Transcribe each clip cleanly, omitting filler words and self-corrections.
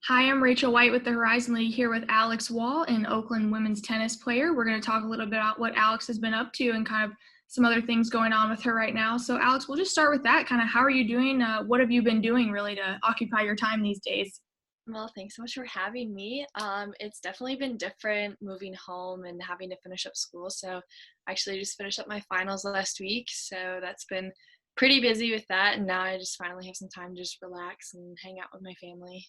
Hi, I'm Rachel White with the Horizon League here with Alex Wall, an Oakland women's tennis player. We're going to talk a little bit about what Alex has been up to and kind of some other things going on with her right now. So, Alex, we'll just start with that. Kind of how are you doing? What have you been doing really to occupy your time these days? Well, thanks so much for having me. It's definitely been different moving home and having to finish up school. So, I actually just finished up my finals last week. So, that's been pretty busy with that. And now I just finally have some time to just relax and hang out with my family.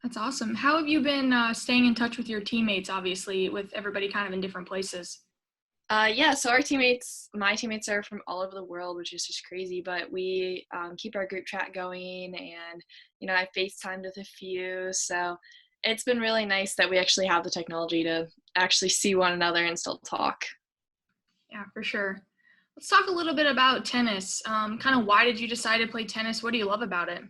That's awesome. How have you been staying in touch with your teammates, obviously, with everybody kind of in different places? Yeah, so my teammates are from all over the world, which is just crazy, but we keep our group chat going and, I FaceTimed with a few. So it's been really nice that we actually have the technology to actually see one another and still talk. Yeah, for sure. Let's talk a little bit about tennis. Kind of why did you decide to play tennis? What do you love about it?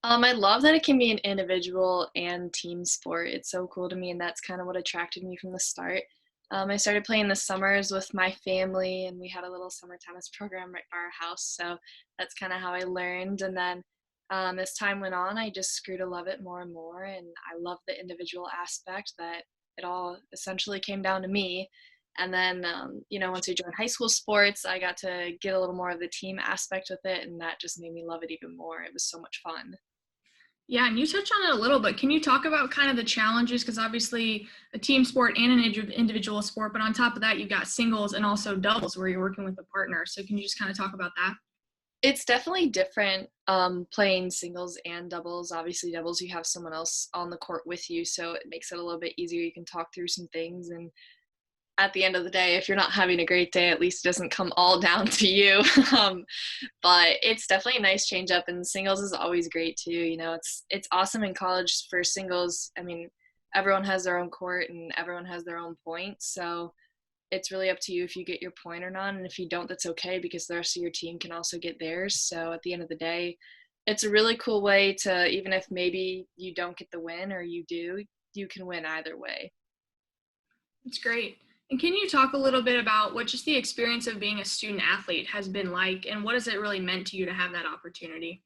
I love that it can be an individual and team sport. It's so cool to me, and that's kind of what attracted me from the start. I started playing the summers with my family, and we had a little summer tennis program right by our house. So that's kind of how I learned. And then as time went on, I just grew to love it more and more. And I love the individual aspect that it all essentially came down to me. And then, once I joined high school sports, I got to get a little more of the team aspect with it, and that just made me love it even more. It was so much fun. Yeah, and you touched on it a little bit. Can you talk about kind of the challenges? Because obviously a team sport and an individual sport, but on top of that, you've got singles and also doubles where you're working with a partner. So can you just kind of talk about that? It's definitely different playing singles and doubles. Obviously, doubles, you have someone else on the court with you, so it makes it a little bit easier. You can talk through some things. And at the end of the day, if you're not having a great day, at least it doesn't come all down to you. um, but it's definitely a nice change up. And singles is always great too. It's awesome in college for singles. I mean, everyone has their own court and everyone has their own point. So it's really up to you if you get your point or not. And if you don't, that's okay because the rest of your team can also get theirs. So at the end of the day, it's a really cool way to, even if maybe you don't get the win or you do, you can win either way. It's great. And can you talk a little bit about what just the experience of being a student athlete has been like and what has it really meant to you to have that opportunity?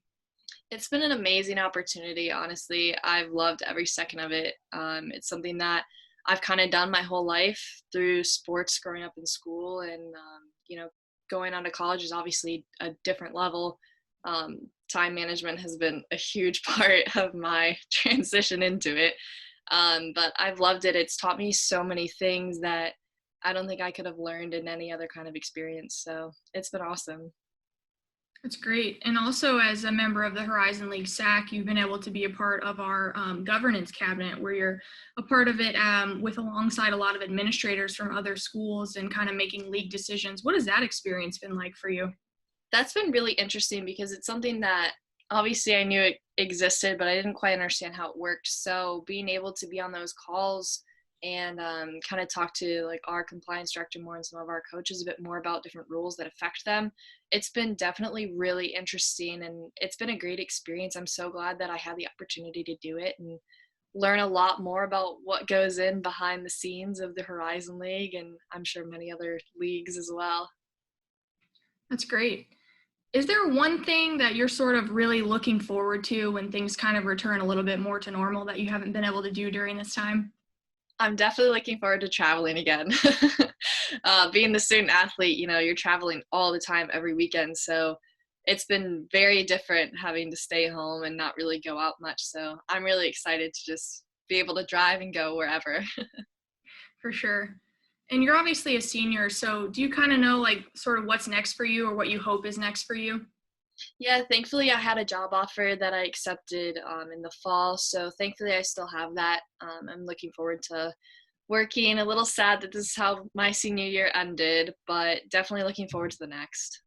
It's been an amazing opportunity, honestly. I've loved every second of it. It's something that I've kind of done my whole life through sports growing up in school. And, going on to college is obviously a different level. Time management has been a huge part of my transition into it. But I've loved it. It's taught me so many things that I don't think I could have learned in any other kind of experience. So it's been awesome. That's great. And also, as a member of the Horizon League SAC, you've been able to be a part of our governance cabinet where you're a part of it with alongside a lot of administrators from other schools and kind of making league decisions. What has that experience been like for you? That's been really interesting because it's something that obviously I knew it existed, but I didn't quite understand how it worked. So being able to be on those calls and kind of talk to like our compliance director more and some of our coaches a bit more about different rules that affect them, it's been definitely really interesting and it's been a great experience. I'm so glad that I had the opportunity to do it and learn a lot more about what goes in behind the scenes of the Horizon League, and I'm sure many other leagues as well. That's great. Is there one thing that you're sort of really looking forward to when things kind of return a little bit more to normal that you haven't been able to do during this time? I'm definitely looking forward to traveling again. Being the student athlete, you're traveling all the time every weekend. So it's been very different having to stay home and not really go out much. So I'm really excited to just be able to drive and go wherever. For sure. And you're obviously a senior, so do you kind of know like sort of what's next for you or what you hope is next for you? Yeah, thankfully I had a job offer that I accepted in the fall. So thankfully I still have that. I'm looking forward to working. A little sad that this is how my senior year ended, but definitely looking forward to the next.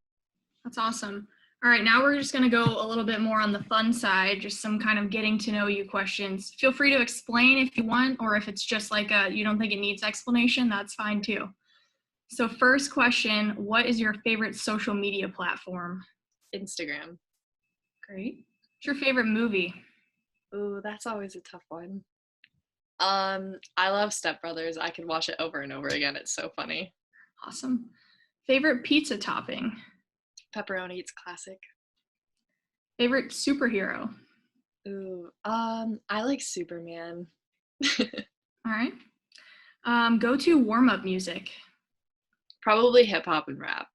That's awesome. All right, now we're just going to go a little bit more on the fun side, just some kind of getting to know you questions. Feel free to explain if you want, or if it's just like you don't think it needs explanation, that's fine too. So, first question, what is your favorite social media platform? Instagram. Great. What's your favorite movie? Ooh, that's always a tough one. I love Step Brothers. I could watch it over and over again. It's so funny. Awesome. Favorite pizza topping? Pepperoni, it's classic. Favorite superhero? Ooh, I like Superman. All right. Go-to warm-up music. Probably hip hop and rap.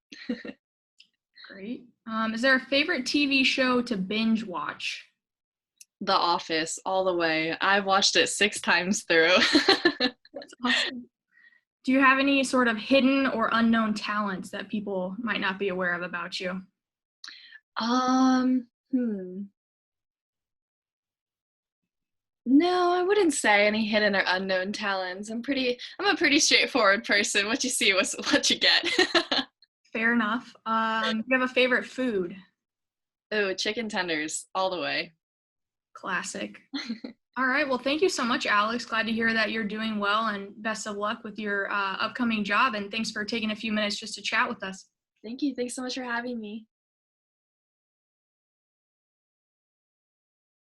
Great. Is there a favorite TV show to binge watch? The Office, all the way. I've watched it 6 times through. That's awesome. Do you have any sort of hidden or unknown talents that people might not be aware of about you? um, hmm. No, I wouldn't say any hidden or unknown talents. I'm a pretty straightforward person. What you see was what you get. Fair enough. Do you have a favorite food? Oh, chicken tenders, all the way. Classic. All right. Well, thank you so much, Alex. Glad to hear that you're doing well and best of luck with your upcoming job. And thanks for taking a few minutes just to chat with us. Thank you. Thanks so much for having me.